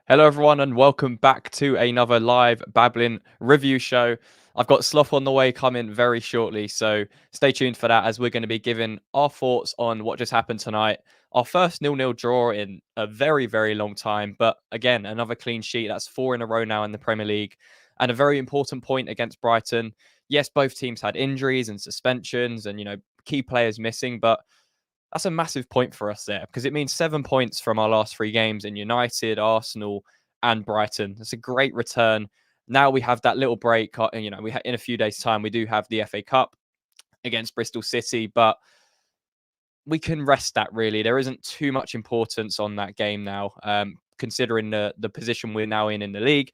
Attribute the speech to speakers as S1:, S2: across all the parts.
S1: Hello, everyone, and welcome back to another live Babbling review show. I've got Sloth on the way coming very shortly, so stay tuned for that as we're going to be giving our thoughts on what just happened tonight. Our first nil-nil draw in a very, very long time, but again, another clean sheet. That's 4 in a row now in the Premier League, and a very important point against Brighton. Yes, both teams had injuries and suspensions and, key players missing, but that's a massive point for us there because it means 7 points from our last three games in United, Arsenal, and Brighton. It's a great return. Now we have that little break. In a few days' time, we do have the FA Cup against Bristol City, but we can rest that really. There isn't too much importance on that game now, considering the position we're now in the league.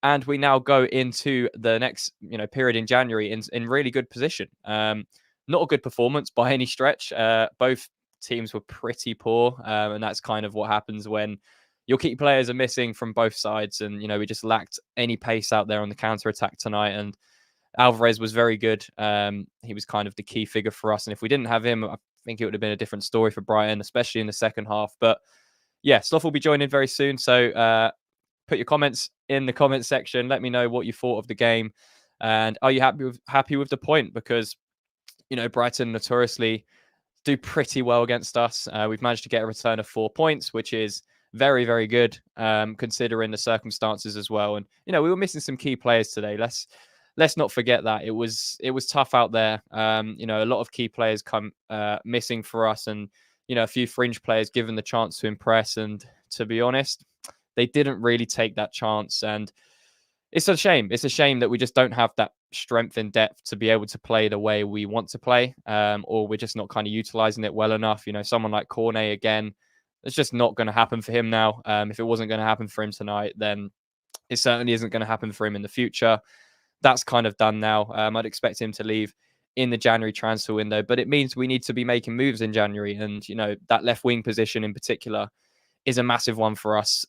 S1: And we now go into the next period in January in really good position. Not a good performance by any stretch. Both teams were pretty poor, and that's kind of what happens when your key players are missing from both sides. And we just lacked any pace out there on the counter attack tonight. And Alvarez was very good. He was kind of the key figure for us. And if we didn't have him, I think it would have been a different story for Brighton, especially in the second half. But yeah, Sloth will be joining very soon. So put your comments in the comment section. Let me know what you thought of the game. And are you happy with the point? Because Brighton notoriously do pretty well against us. We've managed to get a return of 4 points, which is very, very good, considering the circumstances as well. And we were missing some key players today. Let's not forget that it was tough out there. A lot of key players come missing for us, and a few fringe players given the chance to impress. And to be honest, they didn't really take that chance. And it's a shame. It's a shame that we just don't have that strength and depth to be able to play the way we want to play, or we're just not kind of utilizing it well enough. Someone like Cornet again, it's just not going to happen for him now. If it wasn't going to happen for him tonight, then it certainly isn't going to happen for him in the future. That's kind of done now. I'd expect him to leave in the January transfer window, but it means we need to be making moves in January. And, that left wing position in particular is a massive one for us,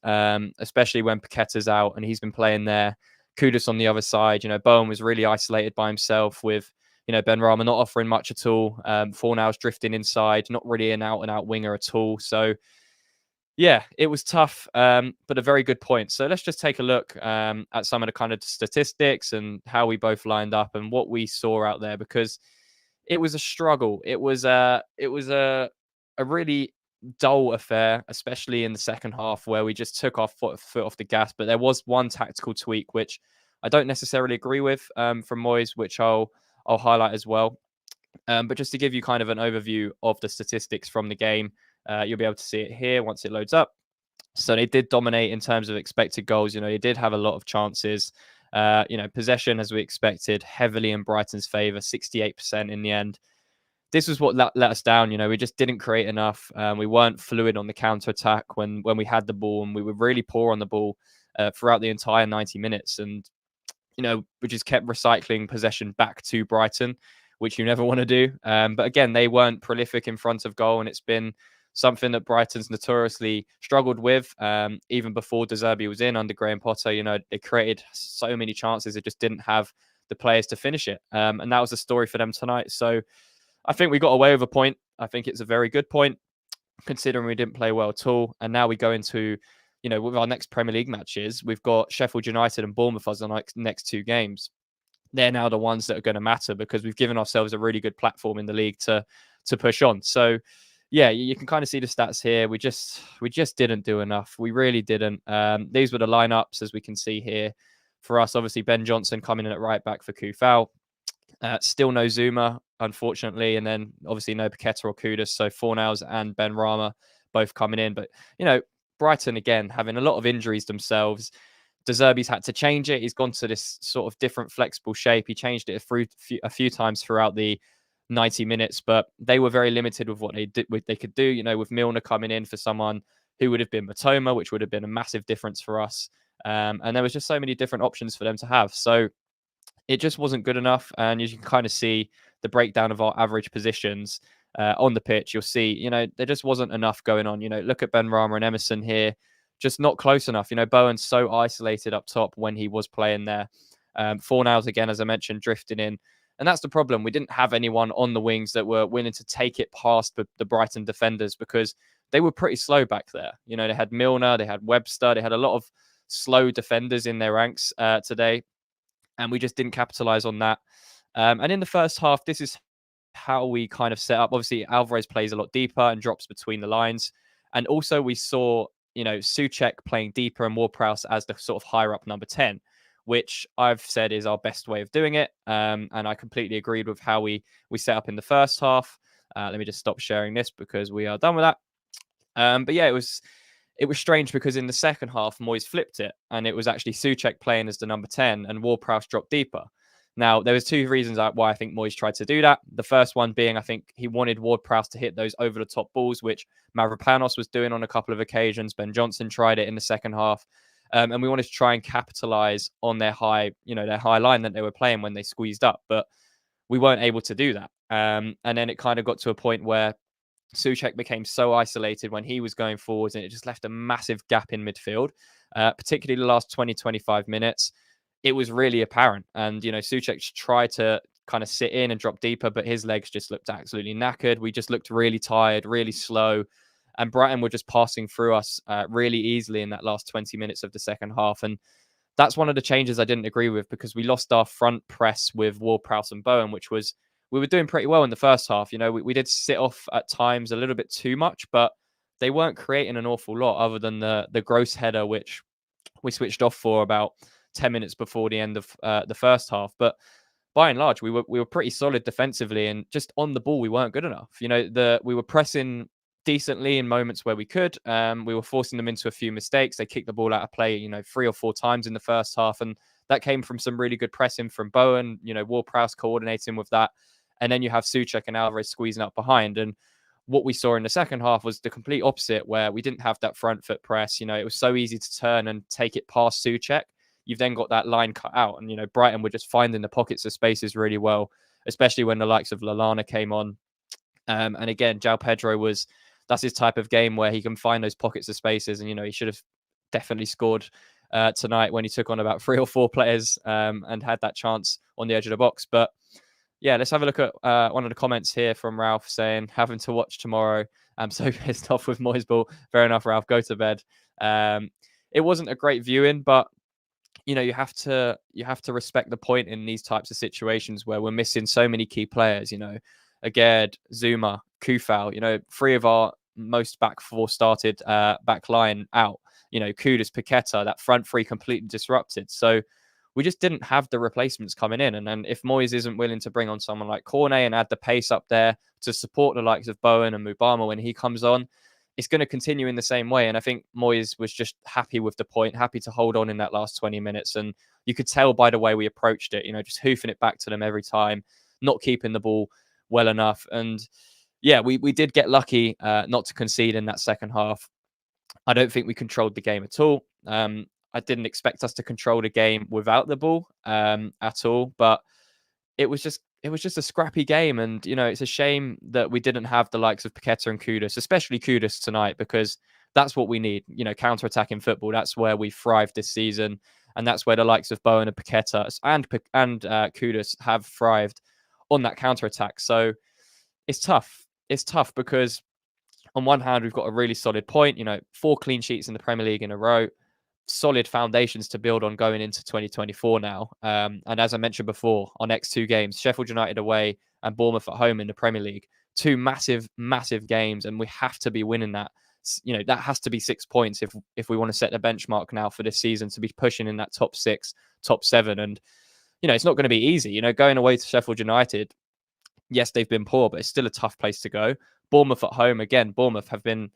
S1: especially when Paqueta's out and he's been playing there. Kudus on the other side. Bowen was really isolated by himself with, Benrahma not offering much at all. Fornals drifting inside, not really an out-and-out winger at all. So, yeah, it was tough, but a very good point. So let's just take a look at some of the kind of statistics and how we both lined up and what we saw out there, because it was a struggle. It was a really dull affair, especially in the second half, where we just took our foot off the gas. But there was one tactical tweak which I don't necessarily agree with from Moyes, which I'll highlight as well. But just to give you kind of an overview of the statistics from the game, you'll be able to see it here once it loads up. So they did dominate in terms of expected goals. They did have a lot of chances. Possession, as we expected, heavily in Brighton's favour, 68% in the end. This was what let us down. We just didn't create enough. We weren't fluid on the counter attack when we had the ball, and we were really poor on the ball throughout the entire 90 minutes. And we just kept recycling possession back to Brighton, which you never want to do. But again, they weren't prolific in front of goal, and it's been something that Brighton's notoriously struggled with. Even before De Zerbi was in under Graham Potter, they created so many chances, they just didn't have the players to finish it. And that was the story for them tonight. So I think we got away with a point. I think it's a very good point, considering we didn't play well at all. And now we go into, with our next Premier League matches, we've got Sheffield United and Bournemouth as the next two games. They're now the ones that are going to matter, because we've given ourselves a really good platform in the league to push on. So, yeah, you can kind of see the stats here. We just didn't do enough. We really didn't. These were the lineups, as we can see here. For us, obviously, Ben Johnson coming in at right back for Kufal. Still no Zuma, unfortunately, and then obviously no Paqueta or Kudus. So Fornals and Benrahma both coming in. But, Brighton, again, having a lot of injuries themselves. De Zerbi's had to change it. He's gone to this sort of different flexible shape. He changed it a few times throughout the 90 minutes, but they were very limited with what they could do. With Milner coming in for someone who would have been Matoma, which would have been a massive difference for us. And there was just so many different options for them to have. So it just wasn't good enough. And you can kind of see the breakdown of our average positions on the pitch. You'll see, there just wasn't enough going on. Look at Benrahma and Emerson here, just not close enough. Bowen's so isolated up top when he was playing there. Fornals, again, as I mentioned, drifting in. And that's the problem. We didn't have anyone on the wings that were willing to take it past the Brighton defenders, because they were pretty slow back there. You know, they had Milner, they had Webster, they had a lot of slow defenders in their ranks today, and we just didn't capitalize on that. And in the first half, this is how we kind of set up. Obviously, Alvarez plays a lot deeper and drops between the lines. And also we saw, you know, Souček playing deeper and Ward-Prowse as the sort of higher up number 10, which I've said is our best way of doing it. And I completely agreed with how we set up in the first half. Let me just stop sharing this because we are done with that. But yeah, it was strange because in the second half, Moyes flipped it, and it was actually Souček playing as the number 10 and Ward-Prowse dropped deeper. Now, there was two reasons why I think Moyes tried to do that. The first one being, I think he wanted Ward-Prowse to hit those over-the-top balls, which Mavropanos was doing on a couple of occasions. Ben Johnson tried it in the second half. And we wanted to try and capitalize on their high line that they were playing when they squeezed up. But we weren't able to do that. And then it kind of got to a point where Souček became so isolated when he was going forwards, and it just left a massive gap in midfield, particularly the last 20, 25 minutes. It was really apparent. And, you know, Souček tried to kind of sit in and drop deeper, but his legs just looked absolutely knackered. We just looked really tired, really slow. And Brighton were just passing through us really easily in that last 20 minutes of the second half. And that's one of the changes I didn't agree with, because we lost our front press with Ward-Prowse and Bowen, which was, we were doing pretty well in the first half. You know, we did sit off at times a little bit too much, but they weren't creating an awful lot other than the gross header, which we switched off for about 10 minutes before the end of the first half. But by and large, we were pretty solid defensively, and just on the ball, we weren't good enough. You know, we were pressing decently in moments where we could. We were forcing them into a few mistakes. They kicked the ball out of play, you know, 3 or 4 times in the first half, and that came from some really good pressing from Bowen. You know, Ward-Prowse coordinating with that, and then you have Souček and Alvarez squeezing up behind. And what we saw in the second half was the complete opposite, where we didn't have that front foot press. You know, it was so easy to turn and take it past Souček. You've then got that line cut out, and, you know, Brighton were just finding the pockets of spaces really well, especially when the likes of Lallana came on. And again, João Pedro that's his type of game where he can find those pockets of spaces. And, you know, he should have definitely scored tonight when he took on about 3 or 4 players and had that chance on the edge of the box. But yeah, let's have a look at one of the comments here from Ralph saying, having to watch tomorrow. I'm so pissed off with Moyes ball. Fair enough, Ralph, go to bed. It wasn't a great viewing, but you know, you have to respect the point in these types of situations where we're missing so many key players. You know, Agerd, Zuma, Kufal, you know, 3 of our most back 4 started back line out. You know, Kudus, Paqueta, that front 3 completely disrupted. So we just didn't have the replacements coming in. And then if Moyes isn't willing to bring on someone like Cornet and add the pace up there to support the likes of Bowen and Mubama when he comes on, it's going to continue in the same way. And I think Moyes was just happy with the point, happy to hold on in that last 20 minutes. And you could tell by the way we approached it, you know, just hoofing it back to them every time, not keeping the ball well enough. And yeah, we did get lucky not to concede in that second half. I don't think we controlled the game at all. I didn't expect us to control the game without the ball at all, but it was just a scrappy game. And, you know, it's a shame that we didn't have the likes of Paqueta and Kudus, especially Kudus tonight, because that's what we need. You know, counter-attacking football. That's where we thrived this season. And that's where the likes of Bowen and Paqueta and Kudus have thrived on that counter-attack. So it's tough. It's tough because on one hand, we've got a really solid point, you know, 4 clean sheets in the Premier League in a row, solid foundations to build on going into 2024 now. And as I mentioned before, our next 2 games, Sheffield United away and Bournemouth at home in the Premier League, 2 massive, massive games. And we have to be winning that. You know, that has to be 6 points if we want to set the benchmark now for this season to be pushing in that top 6, top 7. And, you know, it's not going to be easy. You know, going away to Sheffield United, yes, they've been poor, but it's still a tough place to go. Bournemouth at home, again, Bournemouth have been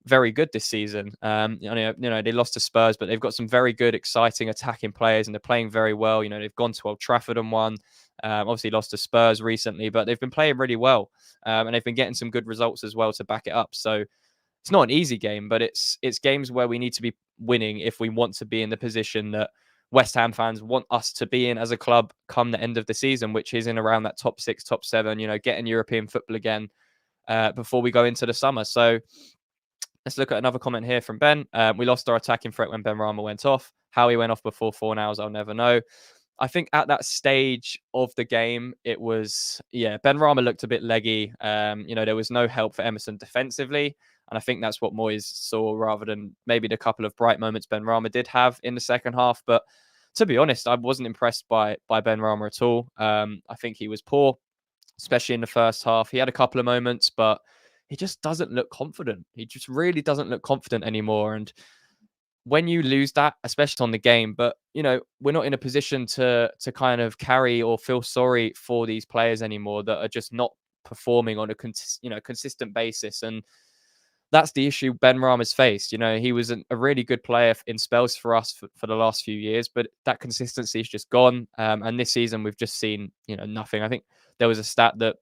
S1: very good this season. You know, they lost to Spurs, but they've got some very good, exciting attacking players, and they're playing very well. You know, they've gone to Old Trafford and won. Obviously lost to Spurs recently, but they've been playing really well, and they've been getting some good results as well to back it up. So it's not an easy game, but it's games where we need to be winning if we want to be in the position that West Ham fans want us to be in as a club come the end of the season, which is in around that top 6, top 7. You know, getting European football again before we go into the summer. So let's look at another comment here from Ben. We lost our attacking threat when Ben Rama went off. How he went off before 4 hours, I'll never know. I think at that stage of the game, it was, Ben Rama looked a bit leggy. You know, there was no help for Emerson defensively. And I think that's what Moyes saw rather than maybe the couple of bright moments Benrahma did have in the second half. But to be honest, I wasn't impressed by Benrahma at all. I think he was poor, especially in the first half. He had a couple of moments, but he just doesn't look confident. He just really doesn't look confident anymore. And when you lose that, especially on the game, but we're not in a position to kind of carry or feel sorry for these players anymore that are just not performing on a consistent basis. And that's the issue Benrahma's faced. He was a really good player in spells for us for the last few years, but that consistency is just gone. And this season we've just seen nothing. I think there was a stat that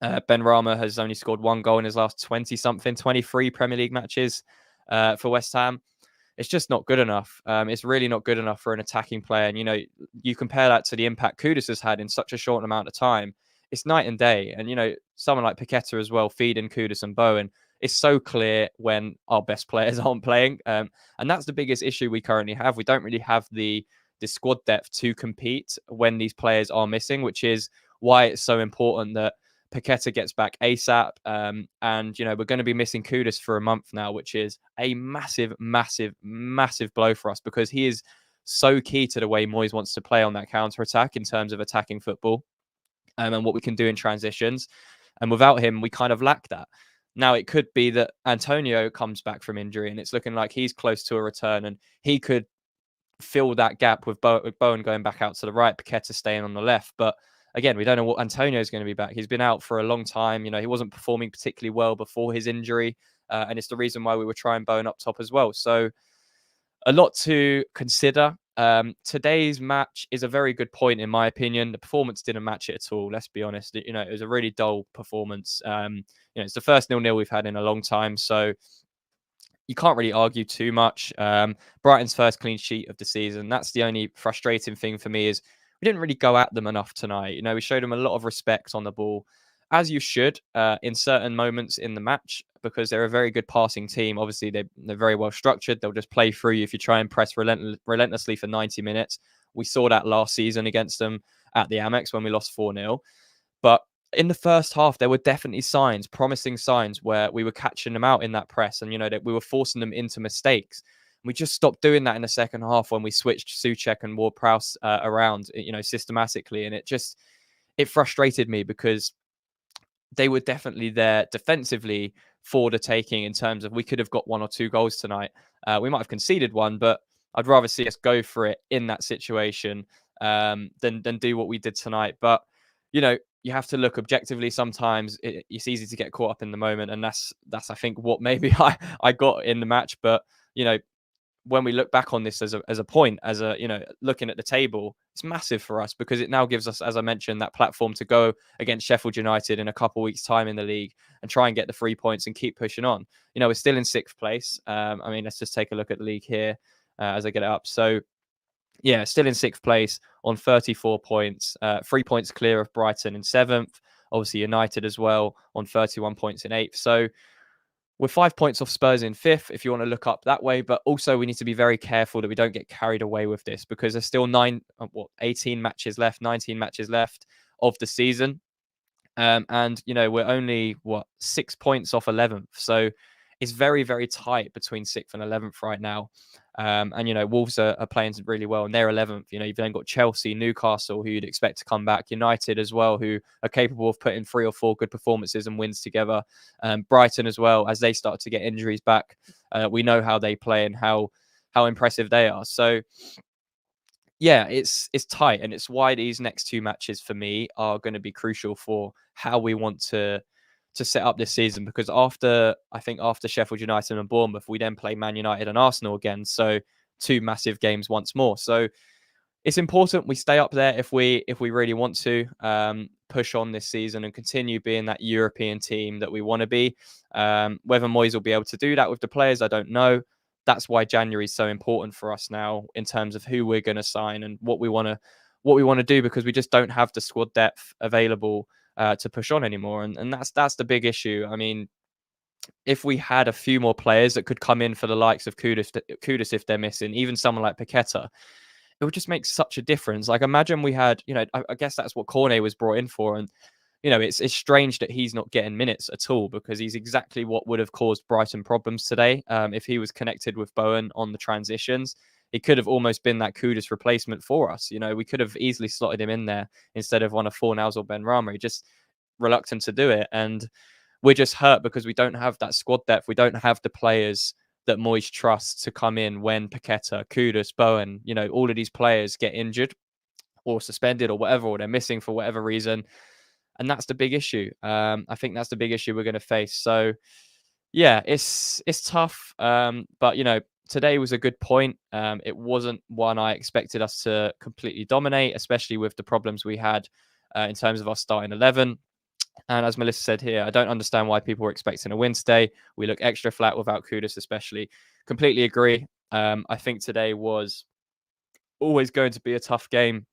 S1: Benrahma has only scored one goal in his last 23 Premier League matches for West Ham. It's just not good enough. It's really not good enough for an attacking player. And, you compare that to the impact Kudus has had in such a short amount of time. It's night and day. And, someone like Paqueta as well, feeding Kudus and Bowen. It's so clear when our best players aren't playing. And that's the biggest issue we currently have. We don't really have the squad depth to compete when these players are missing, which is why it's so important that Paqueta gets back ASAP. And, we're going to be missing Kudus for a month now, which is a massive, massive, massive blow for us because he is so key to the way Moyes wants to play on that counter-attack in terms of attacking football and what we can do in transitions. And without him, we kind of lack that. Now, it could be that Antonio comes back from injury and it's looking like he's close to a return and he could fill that gap with Bowen going back out to the right, Paqueta staying on the left. But again, we don't know what Antonio is going to be back. He's been out for a long time. He wasn't performing particularly well before his injury. And it's the reason why we were trying Bowen up top as well. So a lot to consider. Today's match is a very good point, in my opinion. The performance didn't match it at all. Let's be honest. It was a really dull performance. It's the first 0-0 we've had in a long time. So you can't really argue too much. Brighton's first clean sheet of the season. That's the only frustrating thing for me is we didn't really go at them enough tonight. We showed them a lot of respect on the ball, as you should in certain moments in the match, because they're a very good passing team. Obviously, they're very well structured. They'll just play through you if you try and press relentlessly for 90 minutes. We saw that last season against them at the Amex when we lost 4-0. But in the first half, there were definitely promising signs where we were catching them out in that press and, that we were forcing them into mistakes. We just stopped doing that in the second half when we switched Souček and Ward-Prowse around, systematically. And it frustrated me because they were definitely there defensively for the taking in terms of we could have got 1 or 2 goals tonight. We might have conceded one, but I'd rather see us go for it in that situation than do what we did tonight. But, you have to look objectively sometimes. It's easy to get caught up in the moment. And that's I think, what maybe I got in the match. But, when we look back on this as a point, looking at the table, it's massive for us because it now gives us, as I mentioned, that platform to go against Sheffield United in a couple of weeks' time in the league and try and get the 3 points and keep pushing on. We're still in 6th place. Let's just take a look at the league here as I get it up. So, yeah, still in 6th place on 34 points, 3 points clear of Brighton in 7th. Obviously, United as well on 31 points in 8th. So, we're 5 points off Spurs in 5th, if you want to look up that way. But also, we need to be very careful that we don't get carried away with this because there's still 19 matches left of the season. We're only, 6 points off 11th. So it's very, very tight between 6th and 11th right now. Wolves are playing really well and they're 11th. You've then got Chelsea, Newcastle, who you'd expect to come back, United as well, who are capable of putting 3 or 4 good performances and wins together. Brighton as well, as they start to get injuries back. We know how they play and how impressive they are. So yeah, it's tight, and it's why these next 2 matches for me are going to be crucial for how we want to set up this season, because after Sheffield United and Bournemouth, we then play Man United and Arsenal again. So 2 massive games once more. So it's important we stay up there if we really want to push on this season and continue being that European team that we want to be. Whether Moyes will be able to do that with the players, I don't know. That's why January is so important for us now in terms of who we're going to sign and what we want to do, because we just don't have the squad depth available to push on anymore. And that's the big issue. If we had a few more players that could come in for the likes of Kudus if they're missing, even someone like Paqueta, it would just make such a difference. Like, imagine we had, I guess that's what Cornet was brought in for. And, it's strange that he's not getting minutes at all because he's exactly what would have caused Brighton problems today. If he was connected with Bowen on the transitions, it could have almost been that Kudus replacement for us. We could have easily slotted him in there instead of one of Fornals or Benrahma. He just reluctant to do it. And we're just hurt because we don't have that squad depth. We don't have the players that Moyes trusts to come in when Paqueta, Kudus, Bowen, all of these players get injured or suspended or whatever, or they're missing for whatever reason. And that's the big issue. I think that's the big issue we're going to face. So, yeah, it's tough. But, today was a good point. It wasn't one I expected us to completely dominate, especially with the problems we had in terms of our starting 11. And as Melissa said here, I don't understand why people were expecting a win today. We look extra flat without Kudus, especially. Completely agree. I think today was always going to be a tough game.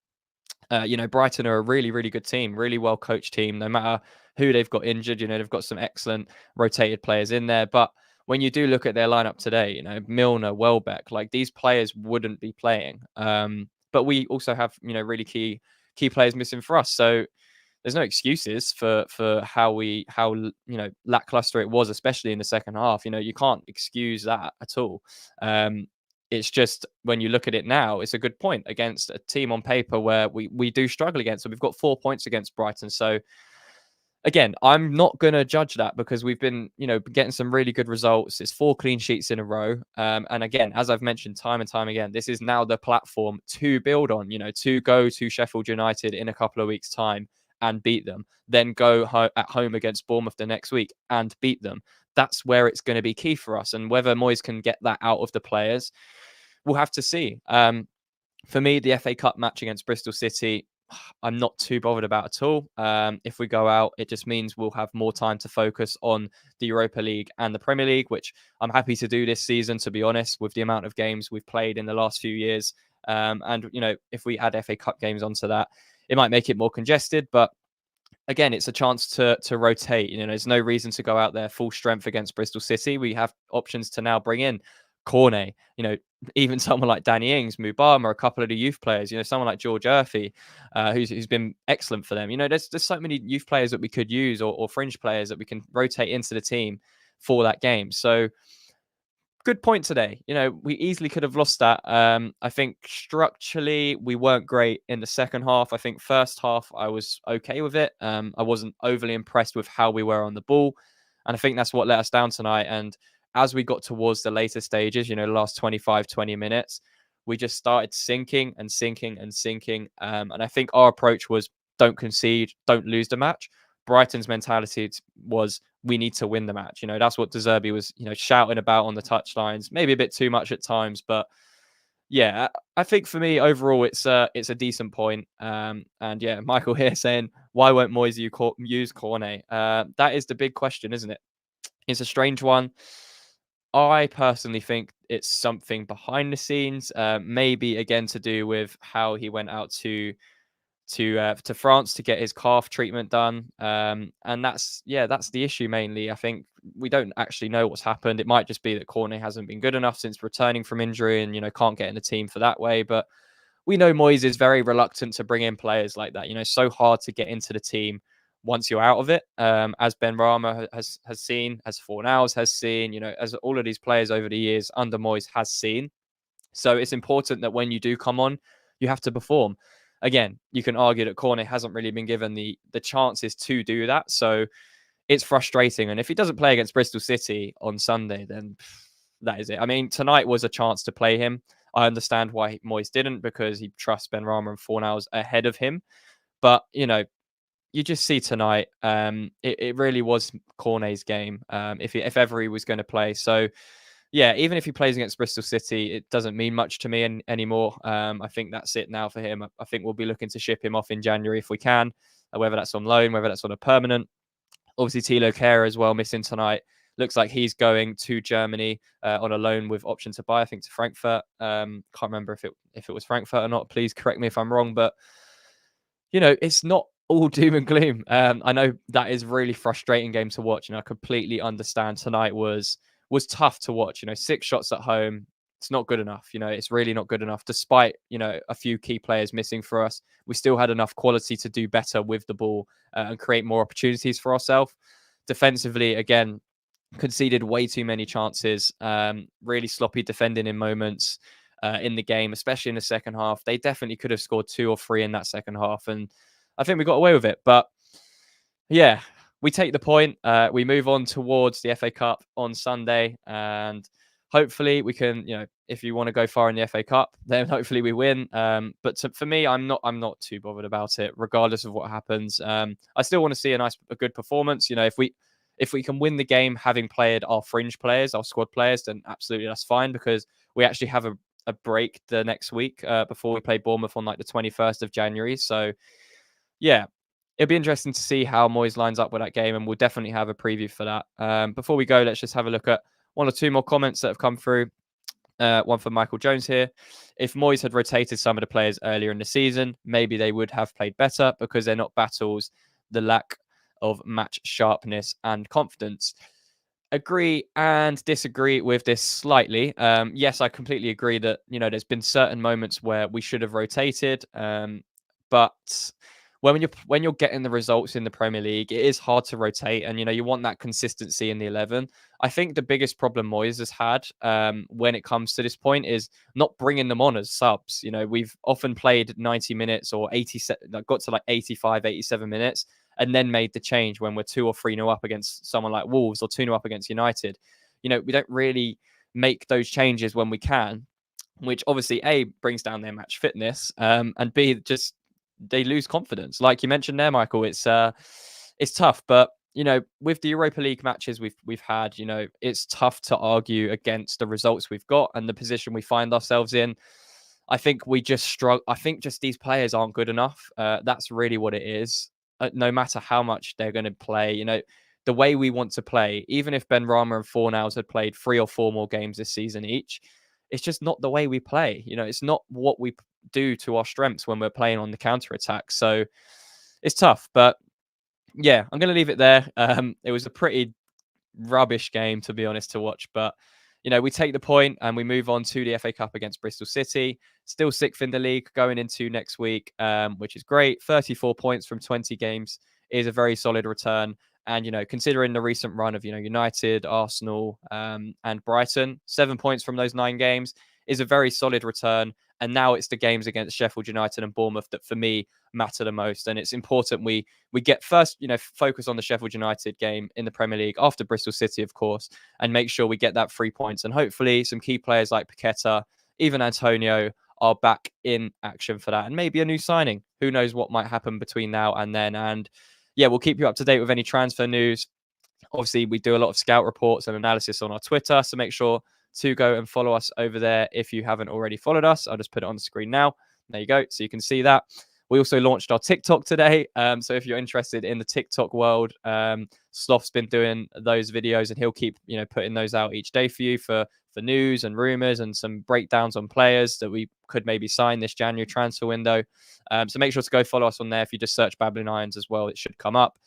S1: Brighton are a really, really good team, really well coached team. No matter who they've got injured, they've got some excellent rotated players in there. But when you do look at their lineup today, Milner, Welbeck, like these players wouldn't be playing. But we also have, really key players missing for us. So there's no excuses for how lackluster it was, especially in the second half. You can't excuse that at all. It's just when you look at it now, it's a good point against a team on paper where we do struggle against. So we've got 4 points against Brighton. So again, I'm not going to judge that because we've been, getting some really good results. It's 4 clean sheets in a row. And again, as I've mentioned time and time again, this is now the platform to build on, to go to Sheffield United in a couple of weeks' time and beat them, then go at home against Bournemouth the next week and beat them. That's where it's going to be key for us. And whether Moyes can get that out of the players, we'll have to see. For me, the FA Cup match against Bristol City, I'm not too bothered about at all. If we go out, it just means we'll have more time to focus on the Europa League and the Premier League, which I'm happy to do this season, to be honest, with the amount of games we've played in the last few years. And, if we add FA Cup games onto that, it might make it more congested, but again, it's a chance to rotate. There's no reason to go out there full strength against Bristol City. We have options to now bring in Cornet, even someone like Danny Ings, Mubama, a couple of the youth players, someone like George Urphy, who's been excellent for them. There's so many youth players that we could use or fringe players that we can rotate into the team for that game. So good point today. We easily could have lost that. I think structurally we weren't great in the second half. I think first half I was okay with it. I wasn't overly impressed with how we were on the ball. And I think that's what let us down tonight. And as we got towards the later stages, the last 25, 20 minutes, we just started sinking and sinking and sinking. And I think our approach was don't concede, don't lose the match. Brighton's mentality was we need to win the match. That's what De Zerbi was, shouting about on the touchlines, maybe a bit too much at times. But yeah, I think for me, overall, it's a decent point. And yeah, Michael here saying, why won't Moyes use Cornet? That is the big question, isn't it? It's a strange one. I personally think it's something behind the scenes, maybe again to do with how he went out to France to get his calf treatment done, and that's the issue mainly. I think we don't actually know what's happened. It might just be that Cornet hasn't been good enough since returning from injury, and can't get in the team for that way. But we know Moyes is very reluctant to bring in players like that. So hard to get into the team once you're out of it, as Benrahma has seen, as Fornals has seen, as all of these players over the years under Moyes has seen. So it's important that when you do come on, you have to perform. Again, you can argue that Cornet hasn't really been given the chances to do that. So it's frustrating. And if he doesn't play against Bristol City on Sunday, then that is it. I mean, tonight was a chance to play him. I understand why Moyes didn't, because he trusts Benrahma and Fornals ahead of him. But, you just see tonight, it really was Cornet's game, if ever he was going to play. So, yeah, even if he plays against Bristol City, it doesn't mean much to me anymore. I think that's it now for him. I think we'll be looking to ship him off in January if we can, whether that's on loan, whether that's on a permanent. Obviously, Thilo Kehrer as well missing tonight. Looks like he's going to Germany on a loan with option to buy, I think, to Frankfurt. Can't remember if it was Frankfurt or not. Please correct me if I'm wrong, but it's not all doom and gloom. I know that is a really frustrating game to watch, and I completely understand tonight was tough to watch. 6 shots at home. It's not good enough. It's really not good enough. Despite, a few key players missing for us, we still had enough quality to do better with the ball and create more opportunities for ourselves. Defensively, again, conceded way too many chances, really sloppy defending in moments in the game, especially in the second half. They definitely could have scored 2 or 3 in that second half, and I think we got away with it. But yeah, we take the point. We move on towards the FA Cup on Sunday, and hopefully we can, if you want to go far in the FA Cup, then hopefully we win. But for me, I'm not too bothered about it, regardless of what happens. I still want to see a good performance. If we can win the game, having played our fringe players, our squad players, then absolutely that's fine, because we actually have a break the next week before we play Bournemouth on like the 21st of January. So yeah, it'll be interesting to see how Moyes lines up with that game, and we'll definitely have a preview for that. Before we go, let's just have a look at one or two more comments that have come through. One from Michael Jones here. If Moyes had rotated some of the players earlier in the season, maybe they would have played better, because they're not battles, the lack of match sharpness and confidence. Agree and disagree with this slightly. Yes, I completely agree that, there's been certain moments where we should have rotated. But when you're getting the results in the Premier League, it is hard to rotate, and you want that consistency in the 11. I think the biggest problem Moyes has had when it comes to this point is not bringing them on as subs. We've often played 90 minutes or 80, got to like 85, 87 minutes, and then made the change when we're 2 or 3 nil up against someone like Wolves or 2 nil up against United. We don't really make those changes when we can, which obviously A, brings down their match fitness, and B, just they lose confidence. Like you mentioned there, Michael, it's tough, but with the Europa League matches we've had, it's tough to argue against the results we've got and the position we find ourselves in. I think we just struggle. I think just these players aren't good enough. That's really what it is. No matter how much they're going to play, the way we want to play, even if Ben Rama and Fornals had played 3 or 4 more games this season each, it's just not the way we play. It's not what we do to our strengths when we're playing on the counter attack. So it's tough, but yeah, I'm going to leave it there. It was a pretty rubbish game, to be honest, to watch, but we take the point and we move on to the FA Cup against Bristol City. Still 6th in the league going into next week, which is great. 34 points from 20 games is a very solid return. And, considering the recent run of, United, Arsenal, and Brighton, 7 points from those 9 games is a very solid return. And now it's the games against Sheffield United and Bournemouth that, for me, matter the most. And it's important we get first, focus on the Sheffield United game in the Premier League after Bristol City, of course, and make sure we get that 3 points. And hopefully some key players like Paqueta, even Antonio, are back in action for that. And maybe a new signing. Who knows what might happen between now and then. And yeah, we'll keep you up to date with any transfer news. Obviously, we do a lot of scout reports and analysis on our Twitter, so make sure to go and follow us over there if you haven't already followed us. I'll just put it on the screen now. There you go, so you can see that. We also launched our TikTok today, so if you're interested in the TikTok world, Sloth's been doing those videos, and he'll keep putting those out each day for you for news and rumors and some breakdowns on players that we could maybe sign this January transfer window. So make sure to go follow us on there. If you just search Babbling Irons as well, it should come up.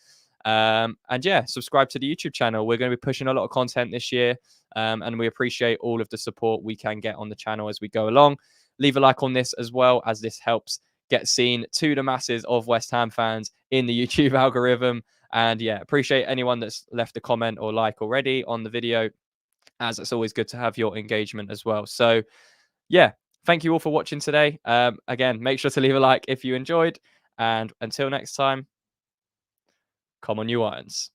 S1: And yeah, subscribe to the YouTube channel. We're going to be pushing a lot of content this year, and we appreciate all of the support we can get on the channel as we go along. Leave a like on this as well, as this helps get seen to the masses of West Ham fans in the YouTube algorithm. And yeah, appreciate anyone that's left a comment or like already on the video, as it's always good to have your engagement as well. So yeah, thank you all for watching today. Again, make sure to leave a like if you enjoyed, and until next time, come on, you Irons.